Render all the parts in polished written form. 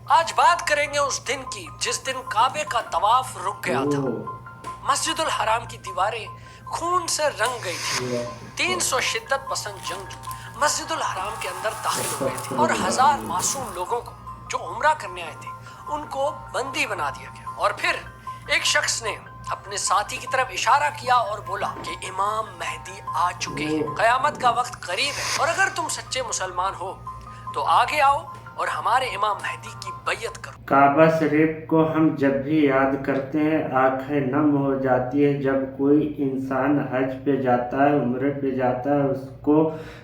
آج بات کریں گے اس دن کی جس دن کعبے کا طواف رک گیا تھا، مسجد الحرام کی دیواریں خون سے رنگ گئی تھی، 300 شدت پسند جنگجو مسجد الحرام کے اندر داخل ہو گئے تھے اور 1000 معصوم لوگوں کو جو عمرہ کرنے آئے تھے ان کو بندی بنا دیا گیا۔ اور پھر ایک شخص نے اپنے ساتھی کی طرف اشارہ کیا اور بولا کہ امام مہدی آ چکے ہیں، قیامت کا وقت قریب ہے، اور اگر تم سچے مسلمان ہو تو آگے آؤ اور ہمارے امام مہدی کی بیعت کرو۔ کعبہ شریف کو ہم جب بھی یاد کرتے ہیں آنکھیں نم ہو جاتی ہے۔ جب کوئی انسان حج پہ جاتا ہے، عمرے پہ جاتا ہے، اس کو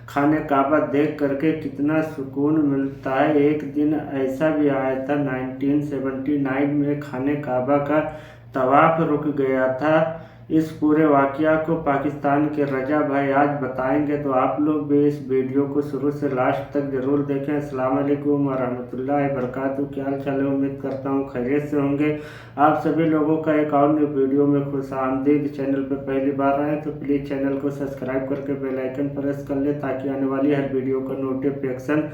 خانہ کعبہ دیکھ کر کے کتنا سکون ملتا ہے۔ ایک دن ایسا بھی آیا تھا 1979 میں خانہ کعبہ کا طواف رک گیا تھا۔ اس پورے واقعہ کو پاکستان کے رجا بھائی آج بتائیں گے، تو آپ لوگ بھی اس ویڈیو کو شروع سے لاسٹ تک ضرور دیکھیں۔ السلام علیکم ورحمۃ اللہ وبرکاتہ۔ کیا حال چال ہے؟ امید کرتا ہوں خیریت سے ہوں گے۔ آپ سبھی لوگوں کا ایک اور نیو ویڈیو میں خوش آمدید۔ چینل پہ پہلی بار آئیں تو پلیز چینل کو سبسکرائب کر کے بیل آئیکن پریس کر لیں تاکہ آنے والی ہر ویڈیو کا نوٹیفیکیشن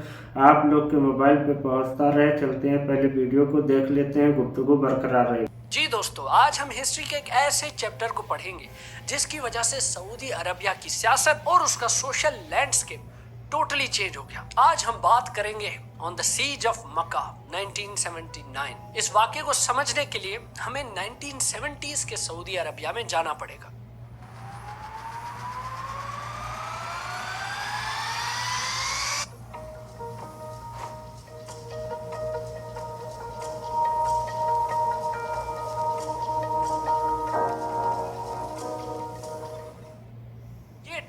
آپ لوگ کے موبائل پہ پہنچتا رہے۔ چلتے ہیں پہلے ویڈیو کو دیکھ لیتے ہیں، گفتگو برقرار رہے۔ جی دوستو، آج ہم ہسٹری کے ایک ایسے چیپٹر کو پڑھیں گے جس کی وجہ سے سعودی عربیہ کی سیاست اور اس کا سوشل لینڈسکیپ ٹوٹلی چینج ہو گیا۔ آج ہم بات کریں گے آن دا سیج آف مکہ 1979۔ اس واقعے کو سمجھنے کے لیے ہمیں 1970s کے سعودی عربیہ میں جانا پڑے گا۔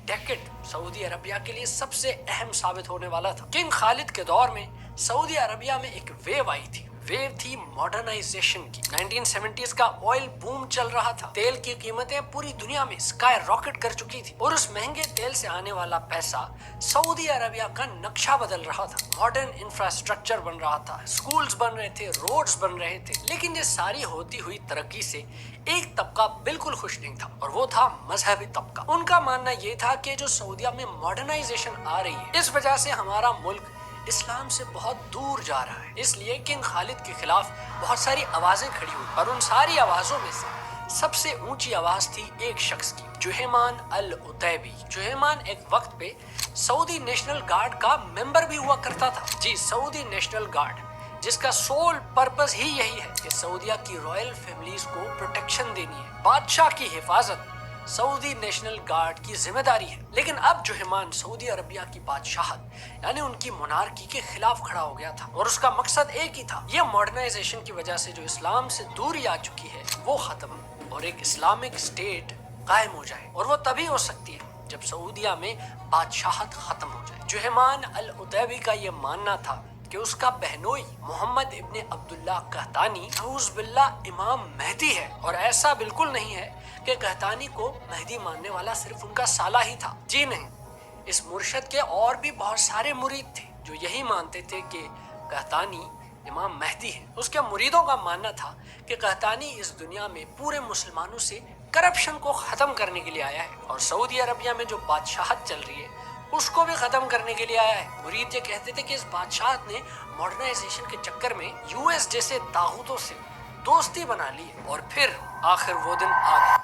ڈیکٹ سعودی عربیہ کے لیے سب سے اہم ثابت ہونے والا تھا۔ کنگ خالد کے دور میں سعودی عربیہ میں ایک ویو آئی تھی، ویو تھی ماڈرنائزیشن کی۔ 1970s کا آئل بوم چل رہا تھا، تیل کی قیمتیں پوری دنیا میں اسکائی راکٹ کر چکی تھی اور اس مہنگے تیل سے آنے والا پیسہ سعودی عربیہ کا نقشہ بدل رہا تھا۔ ماڈرن انفراسٹرکچر بن رہا تھا، سکولز بن رہے تھے، روڈز بن رہے تھے، لیکن یہ ساری ہوتی ہوئی ترقی سے ایک طبقہ بالکل خوش نہیں تھا، اور وہ تھا مذہبی طبقہ۔ ان کا ماننا یہ تھا کہ جو سعودیہ میں ماڈرنائزیشن آ رہی ہے، اس وجہ سے ہمارا ملک اسلام سے بہت دور جا رہا ہے۔ اس لیے کنگ خالد کے خلاف بہت ساری آوازیں کھڑی ہوئی، اور ان ساری آوازوں میں سے سب سے اونچی آواز تھی ایک شخص کی، جہیمان العتیبی۔ جہیمان ایک وقت پہ سعودی نیشنل گارڈ کا ممبر بھی ہوا کرتا تھا۔ جی، سعودی نیشنل گارڈ، جس کا سول پرپس ہی یہی ہے کہ سعودیہ کی رائل فیملیز کو پروٹیکشن دینی ہے، بادشاہ کی حفاظت سعودی نیشنل گارڈ کی ذمہ داری ہے۔ لیکن اب جہیمان سعودی عربیہ کی بادشاہت یعنی ان کی مونارکی کے خلاف کھڑا ہو گیا تھا، اور اس کا مقصد ایک ہی تھا، یہ ماڈرنائزیشن کی وجہ سے جو اسلام سے دوری آ چکی ہے وہ ختم اور ایک اسلامک اسٹیٹ قائم ہو جائے، اور وہ تبھی ہو سکتی ہے جب سعودیہ میں بادشاہت ختم ہو جائے۔ جہیمان العتیبی کا یہ ماننا تھا کہ اس کا بہنوئی محمد ابن عبداللہ قحطانی نعوذ باللہ امام مہدی ہے، اور ایسا بالکل نہیں ہے کہ قحطانی کو مہدی ماننے والا صرف ان کا سالہ ہی تھا۔ جی نہیں، اس مرشد کے اور بھی بہت سارے مرید تھے جو یہی مانتے تھے کہ قحطانی امام مہدی ہے۔ اس کے مریدوں کا ماننا تھا کہ قحطانی اس دنیا میں پورے مسلمانوں سے کرپشن کو ختم کرنے کے لیے آیا ہے، اور سعودی عربیہ میں جو بادشاہت چل رہی ہے اس کو بھی ختم کرنے کے لیے آیا ہے۔ مرید یہ کہتے تھے کہ اس بادشاہت نے ماڈرنائزیشن کے چکر میں یو ایس جیسے طاغوتوں سے دوستی بنا لی، اور پھر آخر وہ دن آ گیا۔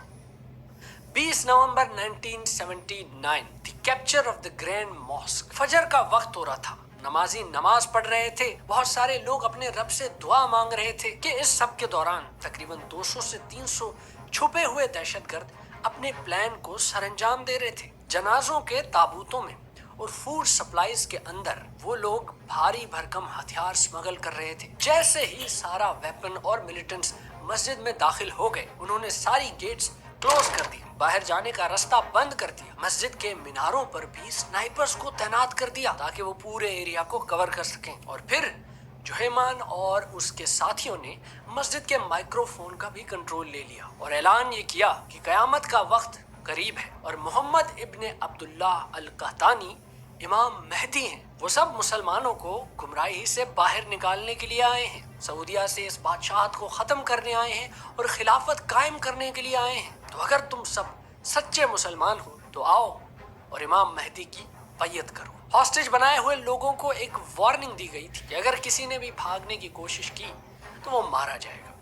20 نومبر 1979، the capture of the grand mosque. فجر کا وقت ہو رہا تھا، نمازی نماز پڑھ رہے تھے، بہت سارے لوگ اپنے رب سے دعا مانگ رہے تھے کہ اس سب کے دوران تقریباً 200 سے 300 چھپے ہوئے دہشت گرد اپنے پلان کو سر انجام دے رہے تھے۔ جنازوں کے تابوتوں میں اور فوڈ سپلائیز کے اندر وہ لوگ بھاری بھرکم ہتھیار سمگل کر رہے تھے۔ جیسے ہی سارا ویپن اور ملیٹنٹس مسجد میں داخل ہو گئے، انہوں نے ساری گیٹس کلوز کر دی، باہر جانے کا راستہ بند کر دیا، مسجد کے میناروں پر بھی سنائپرز کو تعینات کر دیا تاکہ وہ پورے ایریا کو کور کر سکیں۔ اور پھر جہیمان اور اس کے ساتھیوں نے مسجد کے مائکرو فون کا بھی کنٹرول لے لیا اور اعلان یہ کیا کہ قیامت کا وقت قریب ہے اور محمد ابن عبداللہ القحطانی امام مہدی ہیں۔ وہ سب مسلمانوں کو گمراہی سے باہر نکالنے کے لیے آئے ہیں، سعودیہ سے اس بادشاہت کو ختم کرنے آئے ہیں اور خلافت قائم کرنے کے لیے آئے ہیں۔ تو اگر تم سب سچے مسلمان ہو تو آؤ اور امام مہدی کی बैयत करो। हॉस्टेज बनाए हुए लोगों को एक वार्निंग दी गई थी कि अगर किसी ने भी भागने की कोशिश की तो वो मारा जाएगा।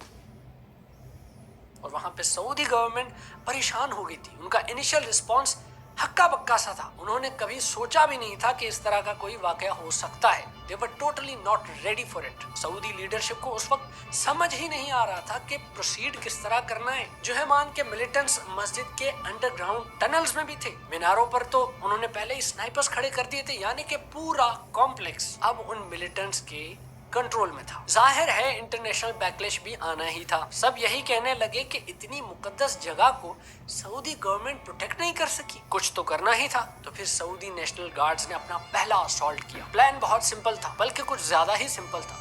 और वहां पे सऊदी गवर्नमेंट परेशान हो गई थी। उनका इनिशियल रिस्पॉन्स हक्का बक्का सा था। उन्होंने कभी सोचा भी नहीं था कि इस तरह का कोई वाकया हो सकता है। They were totally not ready for it. Saudi leadership को उस वक्त समझ ही नहीं आ रहा था कि प्रोसीड किस तरह करना है। जुहैमान के मिलिटेंट्स मस्जिद के अंडरग्राउंड टनल्स में भी थे। मीनारों पर तो उन्होंने पहले ही स्नाइपर्स खड़े कर दिए थे, यानी कि पूरा कॉम्प्लेक्स अब उन मिलिटेंट्स के कंट्रोल में था। जाहिर है इंटरनेशनल बैकलैश भी आना ही था। सब यही कहने लगे कि इतनी मुकद्दस जगह को सऊदी गवर्नमेंट प्रोटेक्ट नहीं कर सकी, कुछ तो करना ही था। तो फिर सऊदी नेशनल गार्ड्स ने अपना पहला असॉल्ट किया। प्लान बहुत सिंपल था, बल्कि कुछ ज्यादा ही सिंपल था।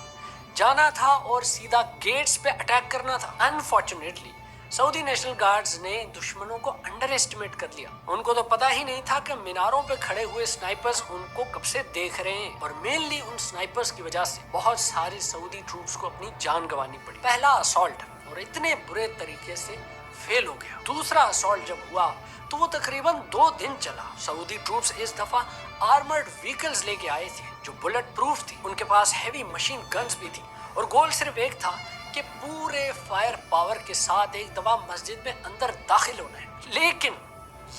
जाना था और सीधा गेट्स पे अटैक करना था। अनफॉर्चुनेटली सऊदी नेशनल गार्ड्स ने दुश्मनों को अंडर एस्टिमेट कर लिया। उनको तो पता ही नहीं था कि मीनारों पे खड़े हुए स्नाइपर्स उनको कब से देख रहे हैं। और मेनली उन स्नाइपर्स की वजह से बहुत सारी सऊदी ट्रूप्स को अपनी जान गंवानी पड़ी। पहला असॉल्ट और इतने बुरे तरीके से फेल हो गया। दूसरा असॉल्ट जब हुआ तो वो तकरीबन 2 दिन चला। सऊदी ट्रूप्स इस दफा आर्मर्ड व्हीकल्स लेके आए थे जो बुलेट प्रूफ थी। उनके पास हैवी मशीन गन्स भी थी और गोल सिर्फ एक था कि पूरे फायर पावर के साथ एक दफा मस्जिद में अंदर दाखिल होना है। लेकिन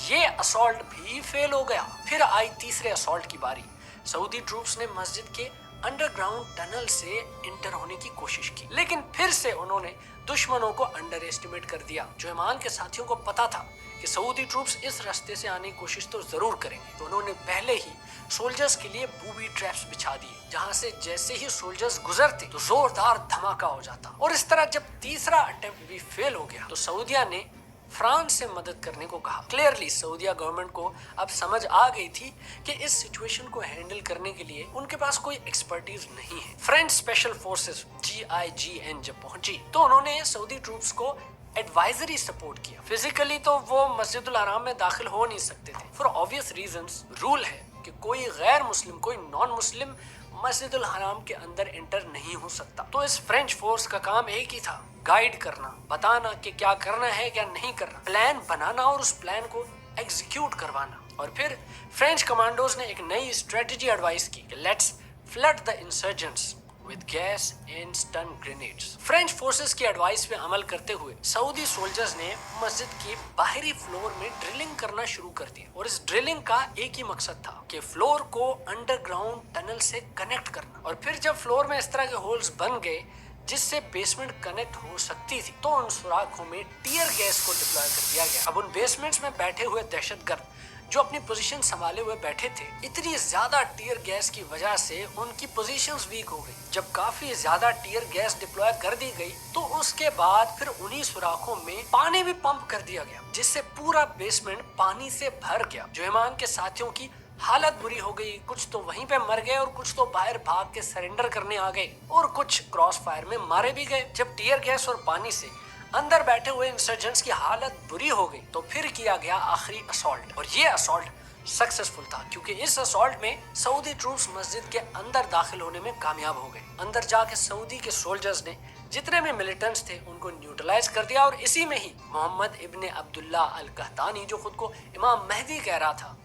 ये असॉल्ट भी फेल हो गया। फिर आई तीसरे असॉल्ट की बारी। सऊदी ट्रूप्स ने मस्जिद के अंडरग्राउंड टनल से इंटर होने की कोशिश की, लेकिन फिर से उन्होंने दुश्मनों को अंडर एस्टिमेट कर दिया। जुहैमान के साथियों को पता था कि सऊदी ट्रूप्स इस रास्ते से आने की कोशिश तो जरूर करेंगे, तो उन्होंने पहले ही सोल्जर्स के लिए बूबी ट्रैप्स बिछा दिए, जहां से जैसे ही सोल्जर्स गुजरते तो जोरदार धमाका हो जाता। और इस तरह जब तीसरा अटेम्प्ट भी फेल हो गया तो सऊदिया ने फ्रांस से मदद करने को कहा। क्लियरली सऊदिया गवर्नमेंट को अब समझ आ गई थी कि इस सिचुएशन को हैंडल करने के लिए उनके पास कोई एक्सपर्टीज नहीं है। फ्रेंच स्पेशल फोर्सेस GIGN जब पहुंची तो उन्होंने सऊदी ट्रूप्स को एडवाइजरी सपोर्ट किया। फिजिकली तो वो मस्जिदुल हराम में दाखिल हो नहीं सकते थे फॉर ऑब्वियस रीजंस। रूल है कि कोई गैर मुस्लिम, कोई नॉन मुस्लिम मस्जिदुल हराम के अंदर एंटर नहीं हो सकता। तो इस फ्रेंच फोर्स का काम एक ही था, गाइड करना, बताना कि क्या करना है क्या नहीं करना, प्लान बनाना और उस प्लान को एग्जीक्यूट करवाना। और फिर फ्रेंच कमांडोज ने एक नई स्ट्रेटजी एडवाइस की कि let's flood the insurgents with gas and stun grenades. French forces की एडवाइस पे अमल करते हुए सऊदी सोल्जर्स ने मस्जिद के बाहरी फ्लोर में ड्रिलिंग करना शुरू कर दिया। और इस ड्रिलिंग का एक ही मकसद था कि फ्लोर को अंडरग्राउंड टनल से कनेक्ट करना। और फिर जब फ्लोर में इस तरह के होल्स बन गए जिससे बेसमेंट कनेक्ट हो सकती थी तो उन सुराखों में टीयर गैस को डिप्लॉय कर दिया गया। अब उन बेसमेंट्स में बैठे हुए दहशतगर्द जो अपनी पोजीशन संभाले हुए बैठे थे, इतनी ज्यादा टीयर गैस की वजह से उनकी पोजीशंस वीक हो गई। जब काफी ज्यादा टीयर गैस डिप्लॉय कर दी गई तो उसके बाद फिर उन्हीं सुराखों में पानी भी पंप कर दिया गया, जिससे पूरा बेसमेंट पानी से भर गया। जुहैमान के साथियों की हालत बुरी हो गई। कुछ तो वहीं पे मर गए और कुछ तो बाहर भाग के सरेंडर करने आ गए और कुछ क्रॉस फायर में मारे भी गए। जब टीयर गैस और पानी से अंदर बैठे हुए इंसर्जेंट्स की हालत बुरी हो गई तो फिर किया गया आखिरी असॉल्ट। और ये असॉल्ट सक्सेसफुल था क्योंकि इस असॉल्ट में सऊदी ट्रूप्स मस्जिद के अंदर दाखिल होने में कामयाब हो गए। अंदर जाके सऊदी के सोल्जर्स ने जितने भी मिलिटेंट्स थे उनको न्यूट्रलाइज कर दिया और इसी में ही मोहम्मद इब्ने अब्दुल्ला अल कहतानी, जो खुद को इमाम मेहदी कह रहा था,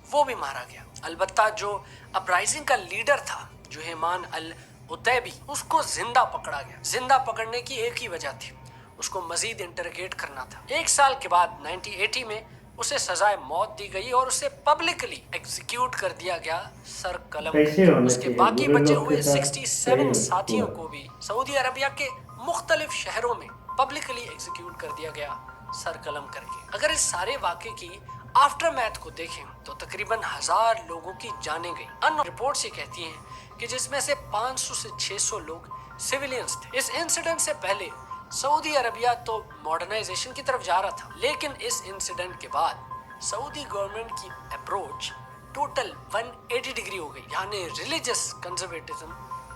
वो भी मारा गया। अलबत्ता जो अपराइजिंग का लीडर था जुहैमान अल उतैबी, उसको जिंदा पकड़ा गया। जिंदा पकड़ने की एक ही वजह थी, उसको मजीद इंटरोगेट करना था। 1 साल के बाद 1980 में उसे सजाए मौत दी गई और उसे पब्लिकली एग्जीक्यूट कर दिया गया सर कलम। उसके बाकी बचे हुए 67 साथियों को भी सऊदी अरबिया के मुख्तलिफ शहरों में पब्लिकली एग्जीक्यूट कर दिया गया सर कलम करके। अगर इस सारे वाक़े की आफ्टर मैथ को देखें तो तकरीबन 1000 लोगों की जानें गई। अन्य रिपोर्ट्स ये कहती हैं कि जिसमें से 500 से 600 लोग सिविलियंस थे। इस इंसिडेंट से पहले सऊदी अरबिया तो मॉडर्नाइजेशन की तरफ जा रहा था, लेकिन इस इंसिडेंट के बाद सऊदी गवर्नमेंट की अप्रोच टोटल 180 डिग्री हो गई। यानी रिलीजियस कंजर्वेटिज्म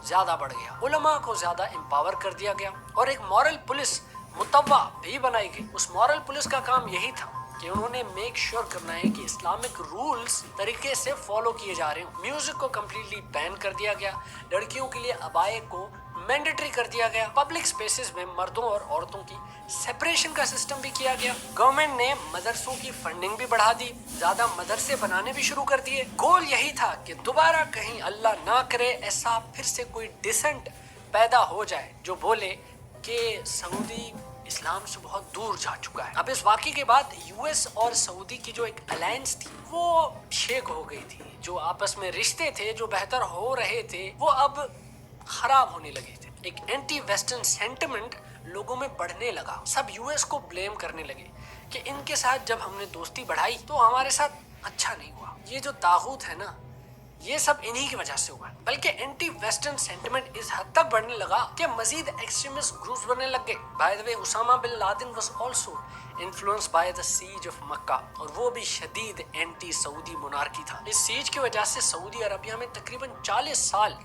ज्यादा बढ़ गया, उलमा को ज्यादा एम्पावर कर दिया गया और एक मॉरल पुलिस मुतव्वा भी बनाई गई। उस मॉरल पुलिस का काम यही था कि उन्होंने मेक श्योर करना है कि इस्लामिक रूल्स तरीके से फॉलो किए जा रहे हो। म्यूजिक को कम्प्लीटली बैन कर दिया गया। लड़कियों के लिए अबाए को मैंडेटरी कर दिया गया। पब्लिक स्पेसेस में मर्दों और औरतों की सेपरेशन का सिस्टम भी किया गया। गवर्नमेंट ने मदरसों की फंडिंग भी बढ़ा दी, ज्यादा मदरसे बनाने भी शुरू कर दिए। गोल यही था कि दोबारा कहीं अल्लाह ना करे ऐसा फिर से कोई डिसेंट पैदा हो जाए जो बोले कि सऊदी इस्लाम से बहुत दूर जा चुका है। अब इस वाकये के बाद यूएस और सऊदी की जो एक अलायंस थी वो शेक हो गई थी। जो आपस में रिश्ते थे जो बेहतर हो रहे थे वो अब खराब होने लगे थे। एक एंटी वेस्टर्न सेंटिमेंट लोगों में बढ़ने लगा। सब यूएस को ब्लेम करने लगे कि इनके साथ जब हमने दोस्ती बढ़ाई तो हमारे साथ अच्छा नहीं हुआ। ये जो तागूत है ना, ये सब इन्हीं की वजह से हुआ है। बल्कि एंटी वेस्टर्न सेंटिमेंट इस हद तक बढ़ने लगा कि मजीद एक्सट्रीमिस्ट ग्रुप्स बनने लग गए। By the way, Osama bin Laden was also influenced by the siege of Mecca, और वो भी शदीद एंटी सऊदी मोनार्की था। इस सीज की वजह से सऊदी अरबिया में तकरीबन 40 साल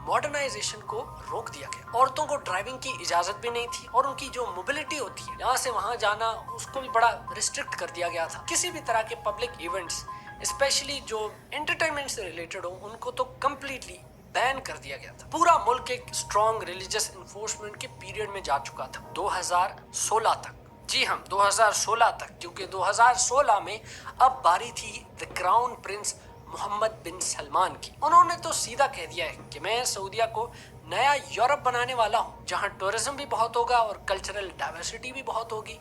मॉडर्नाइजेशन को रोक दिया गया। औरतों को ड्राइविंग की इजाजत भी नहीं थी और उनकी जो मोबिलिटी होती है यहाँ से वहां जाना, उसको भी बड़ा रिस्ट्रिक्ट कर दिया गया था। किसी भी तरह के पब्लिक इवेंट्स, स्पेशली जो एंटरटेनमेंट से रिलेटेड हो, उनको तो कम्प्लीटली बैन कर दिया गया था। पूरा मुल्क एक स्ट्रॉन्ग रिलीजियस इन्फोर्समेंट के पीरियड में जा चुका था 2016 तक। जी हाँ, 2016 तक, क्योंकि 2016 में अब बारी थी द क्राउन प्रिंस मोहम्मद बिन सलमान की। उन्होंने तो सीधा कह दिया है कि मैं सऊदिया को नया यूरोप बनाने वाला हूँ जहाँ टूरिज्म भी बहुत होगा और कल्चरल डाइवर्सिटी भी बहुत होगी।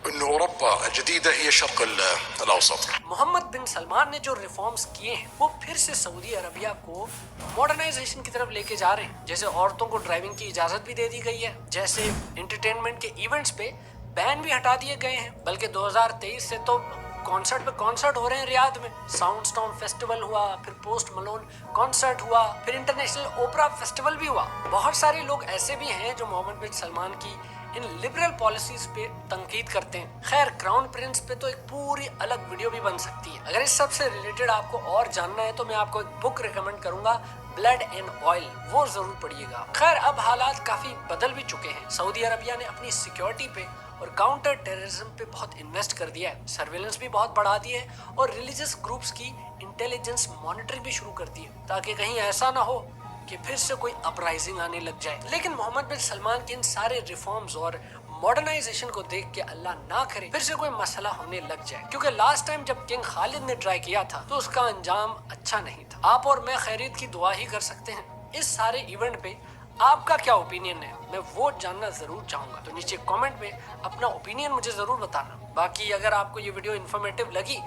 أوروبا الجديدة هي الشرق الأوسط. मोहम्मद बिन सलमान ने जो रिफॉर्म्स किए हैं वो फिर से सऊदी अरबिया को मॉडर्नाइजेशन की तरफ लेके जा रहे हैं। जैसे औरतों को ड्राइविंग की इजाजत भी दे दी गई है, जैसे एंटरटेनमेंट के इवेंट्स पे बैन भी हटा दिए गए हैं। बल्कि 2023 से तो कॉन्सर्ट पे कॉन्सर्ट हो रहे हैं रियाद में। साउंड स्टॉर्म फेस्टिवल हुआ, फिर पोस्ट मलोन कॉन्सर्ट हुआ, फिर इंटरनेशनल ओपरा फेस्टिवल भी हुआ। बहुत सारे लोग ऐसे भी हैं जो मोहम्मद बिन सलमान की इन लिबरल पॉलिसीज पे तनकीद करते हैं। खैर, क्राउन प्रिंस पे तो एक पूरी अलग वीडियो भी बन सकती है। अगर इस सब से रिलेटेड आपको और जानना है तो मैं आपको एक बुक रिकमेंड करूंगा, ब्लड एंड ऑयल, वो जरूर पढ़िएगा। खैर, अब हालात काफी बदल भी चुके हैं। सऊदी अरबिया ने अपनी सिक्योरिटी पे और काउंटर टेररिज्म पे बहुत इन्वेस्ट कर दिया है, सर्वेलेंस भी बहुत बढ़ा दी है और रिलीजियस ग्रुप्स की इंटेलिजेंस मॉनिटरिंग भी शुरू कर दी है, ताकि कहीं ऐसा ना हो कि फिर से कोई अपराइजिंग आने लग जाए। लेकिन मोहम्मद बिन सलमान के इन सारे रिफॉर्म्स और मॉडर्नाइजेशन को देख के अल्लाह ना करे फिर से कोई मसला होने लग जाए, क्योंकि लास्ट टाइम जब किंग खालिद ने ट्राई किया था तो उसका अंजाम अच्छा नहीं था। आप और मैं खैरियत की दुआ ही कर सकते हैं। इस सारे इवेंट पे आपका क्या ओपिनियन है, मैं वो जानना जरूर चाहूंगा। तो नीचे कमेंट में अपना ओपिनियन मुझे जरूर बताना। बाकी अगर आपको ये वीडियो इन्फॉर्मेटिव लगी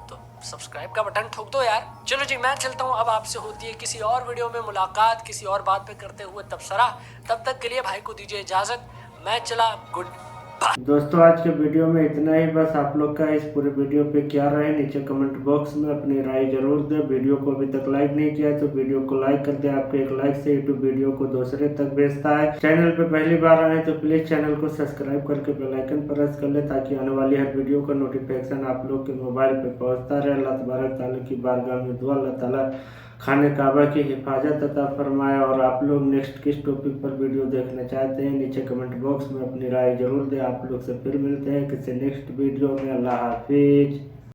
तो सब्सक्राइब का बटन ठोक दो यार। चलो जी, मैं चलता हूँ। अब आपसे होती है किसी और वीडियो में मुलाकात, किसी और बात पे करते हुए तबसरा। तब तक के लिए भाई को दीजिए इजाजत, मैं चला, गुड। दोस्तों, आज के वीडियो में इतना ही। बस आप लोग का इस पूरे वीडियो पे क्या राय, नीचे कमेंट बॉक्स में अपनी राय जरूर दें। वीडियो को अभी तक लाइक नहीं किया तो वीडियो को लाइक कर दें। आपके एक लाइक से यूट्यूब वीडियो को दूसरे तक भेजता है। चैनल पे पहली बार आए तो प्लीज चैनल को सब्सक्राइब करके बेल आइकन प्रेस कर ले, ताकि आने वाली हर वीडियो का नोटिफिकेशन आप लोग के मोबाइल पे पहुंचता रहे। अल्लाह तबारक तआला की बारगाह में दुआ, अल्लाह ताला खाने काबा की हिफाजत अता फरमाए। और आप लोग नेक्स्ट किस टॉपिक पर वीडियो देखना चाहते हैं, नीचे कमेंट बॉक्स में अपनी राय जरूर दें। आप लोग से फिर मिलते हैं किसी नेक्स्ट वीडियो में। अल्लाह हाफिज।